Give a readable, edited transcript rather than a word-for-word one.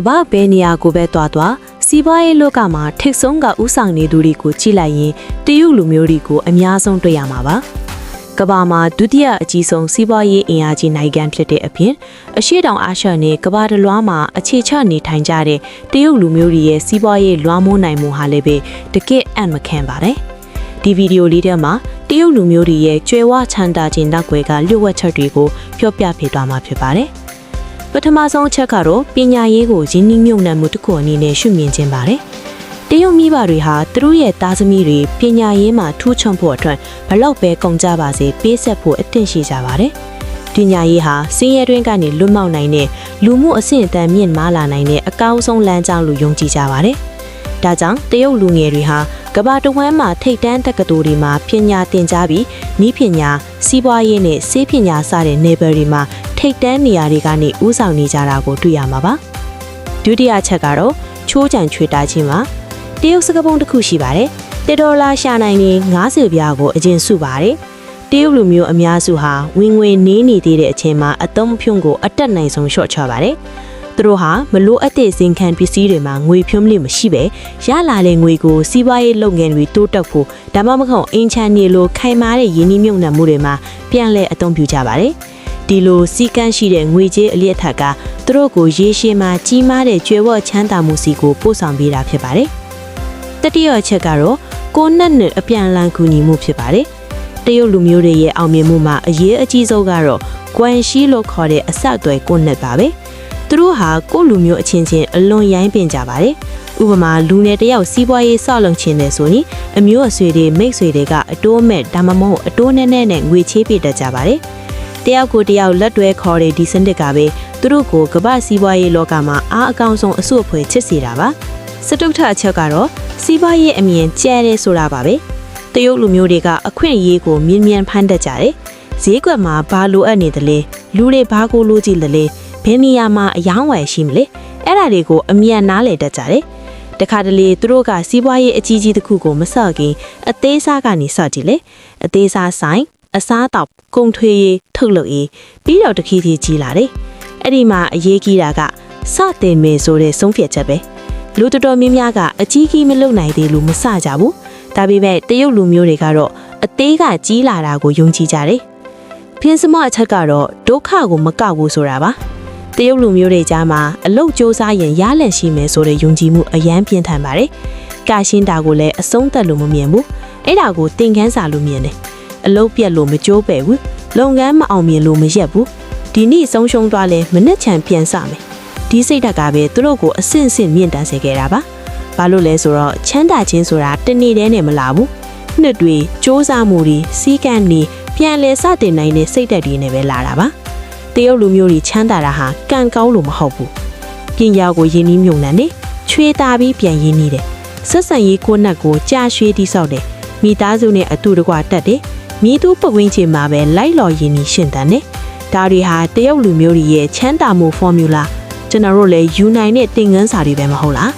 ဘာဘယ်နေရာကိုပဲသွားစီးပွားရေးလောကမှာထိတ်ဆုံးကဥဆောင်နေသူတွေကိုကြည့်လိုက်ရင်တရုတ်လူမျိုးတွေကိုအများဆုံးတွေ့ရမှာပါကဘာမှာဒုတိယအကြီးဆုံးစီးပွားရေးအင်အားကြီးနိုင်ငံဖြစ်တဲ့အပြင်အရှေ့တောင်အာရှနဲ့ကဘာတလွှားမှာအခြေချနေထိုင်ကြတဲ့တရုတ်လူမျိုးတွေရဲ့စီးပွားရေးလွှမ်းမိုးနိုင်မှုဟာလည်းပဲတကယ့်အံ့မခံပါတယ်ဒီဗီဒီယိုလေးထဲမှာတရုတ်လူမျိုးတွေရဲ့ကျွဲဝချမ်းသာခြင်းနောက်ွယ်ကလျှို့ဝှက်ချက်တွေကိုပြောပြပေးသွားမှာဖြစ်ပါတယ်ပထမဆုံးအချက်ကတော့ပညာရေးကိုရင်းနှီးမြှုပ်နှံမှုတစ်ခုအနေနဲ့ရှုမြင်ခြင်းပါတယ်တရုတ်မိဘတွေဟာသူတို့ရဲ့သားသမီးတွေပညာရေးမှာထူးချွန်ဖို့အတွက်ဘလောက်ပဲကုန်ကြပါစေပေးဆက်ဖို့အသင့်ရှိကြပါတယ်ပညာရေးဟာစင်ရဲတွင်းကနေလွတ်မြောက်နိုင်တဲ့လူမှုအဆင့်အတန်းမြင့်မားလာနိုင်တဲ့အကောင်းဆုံးလမ်းကြောင်းလို့ယုံကြည်ကြပါတယ်ဒါကြောင့်တရုတ်လူငယ်တွေဟာကမ္ဘာတစ်ဝန်းမှာထိပ်တန်းတက္ကသိုလ်တွေမှာပညာသင်ကြားပြီးနည်းပညာစီးပွားရေးနဲ့ဆေးပညာစတဲ့နယ်ပယ်တွေမှာထိပ်တန်းနေရာတွေကနေဦးဆောင်နေကြတာကိုတွေ့ရမှာပါဒုတိယချက်ကတော့ချိုးချံချွေတာခြင်းပါတရုတ်စကားပုံတစ်ခုရှိပါတယ်$1ရှာနိုင်ရင်90ပြားကိုအကျဉ်စုပါတယ်တရုတ်လူမျိုးအများစုဟာဝင်ငွေနေနေသေးတဲ့အချိန်မှာအသုံးဖြုံးကိုအတက်နိုင်ဆုံးရှော့ချပါတယ်သူတို့ဟာမလိုအပ်တဲ့ဇင်ခံပစ္စည်းတွေမှာငွေဖြုံးလို့မရှိပဲရလာတဲ့ငွေကိုစီးပွားရေးလုပ်ငန်းတွေတိုးတက်ဖို့ဒါမှမဟုတ်အင်ချန်နေလိုခိုင်မာတဲ့ယင်းနှိမ့်မြုံနှံမှုတွေမှာပြန်လည်အသုံးပြုကြပါတယ်ဒီလိုစီကန်းရှိတဲ့ငွေကြေးအလျက်ထက်ကသူတို့ကိုရေရှည်မှာကြီးမားတဲ့ကျွဲဝချမ်းသာမှုစီကိုပို့ဆောင်ပေးတာဖြစ်ပါတယ်တတိယအချက်ကတော့ကိုနဲ့အပြန်အလှန်ကူညီမှုဖြစ်ပါတယ်တရုတ်လူမျိုးတွေရဲ့အောင်မြင်မှုမှာအရေးအကြီးဆုံးကတော့ကွမ်ရှီလို့ခေါ်တဲ့အဆက်အသွယ်ကိုနဲ့ပါပဲသူတို့ဟာကိုလူမျိုးအချင်းချင်းအလွန်ရိုင်းပင်ကြပါတယ်ဥပမာလူနယ်တယောက်စီးပွားရေးဆောက်လုပ်ခြင်းတယ်ဆိုရင်အမျိုးအဆွေတွေမိတ်ဆွေတွေကအတိုးမဲ့ဒါမှမဟုတ်အတိုးနဲ့နဲ့ငွေချေးပေးတတ်ကြပါတယ်တယောက်ကိုတယောက်လက်တွဲခေါ်တဲ့ဒီစနစ်ကပဲသူတို့ကိုကမ္ဘာစီးပွားရေးလောကမှာအားအကောင်းဆုံးအစုအဖွဲ့ချစ်စေတာပါစတုတ္ထအချက်ကတော့စီးပွားရေးအမြင်ကျဲတယ်ဆိုတာပါပဲတရုတ်လူမျိုးတွေကအခွင့်အရေးကိုမြင်းမြန်ဖမ်းတတ်ကြတယ်ဈေးကွက်မှာဘာလိုအပ်နေသလဲလူတွေဘာကိုလိုချင်သလဲဘယ်နေရာမှာအယောင်းဝယ်ရှိမလဲအဲ့ဒါတွေကိုအမြန်နားလည်တတ်ကြတယ်တခါတလေသူတို့ကစီးပွားရေးအကြီးကြီးတစ်ခုကိုမဆော့ခင်အသေးစားကနေဆော့ကြည့်လေအသေးစားဆိုင်အစားတောက်ကုန်ထွေးရေးထုတ်လုပ်ရေးပြီးတော့တခီကြီးကြီးလာတယ်အဲ့ဒီမှာအရေးကြီးတာကစတင်မယ်ဆိုတဲ့ဆုံးဖြတ်ချက်ပဲလူတော်များများကအကြီးကြီးမလုပ်နိုင်သေးလို့မစကြဘူးဒါပေမဲ့တရုတ်လူမျိုးတွေကတော့အသေးကကြီးလာတာကိုယုံကြည်ကြတယ်ဖင်းစမအချက်ကတော့ဒုက္ခကိုမကောက်ဘူးဆိုတာပါတရုတ်လူမျိုးတွေကြားမှာအလုတ်စ조사ရင်ရလန့်ရှိမယ်ဆိုတဲ့ယုံကြည်မှုအယမ်းပြင်းထန်ပါတယ်။ကာရှင်းတာကိုလည်းအဆုံးသတ်လို့မမြင်ဘူး။အဲ့ဒါကိုသင်ခန်းစာလို့မြင်တယ်။အလုတ်ပြက်လို့မကြိုးပဲဘူး။လုပ်ငန်းမအောင်မြင်လို့မရက်ဘူး။ဒီနေ့ဆုံးရှုံးသွားလဲမနဲ့ချန်ပြန်စမယ်။ဒီစိတ်ဓာတ်ကပဲသူတို့ကိုအဆင့်ဆင့်မြင့်တန်းစေခဲ့တာပါ။ဘာလို့လဲဆိုတော့ချမ်းသာခြင်းဆိုတာတနေ့တည်းနဲ့မလာဘူး။နှစ်တွေစ조사မှုတွေစီးကံတွေပြန်လဲစတင်နိုင်တဲ့စိတ်ဓာတ်တွေနဲ့ပဲလာတာပါ။တရုတ်လူမျိုးတွေချမ်းသာတာဟာကံကောင်းလို့မဟုတ်ဘူးပညာကိုရင်းနှီးမြှုပ်နှံနေချွေတာပြီးပြန်ရင်းနှီးတယ်ဆက်ဆံရေးကိုနက်ကိုကြာရွှေတိဆောက်တယ်မိသားစုနဲ့အတူတကွတက်တယ်မိသူပဝင်းချင်မှာပဲလိုက်လော်ရင်းနှီးရှင်းတန်တယ်ဒါတွေဟာတရုတ်လူမျိုးတွေရဲ့ချမ်းသာမှုဖော်မြူလာကျွန်တော်တို့လည်းယူနိုင်တဲ့သင်ခန်းစာတွေပဲမဟုတ်လား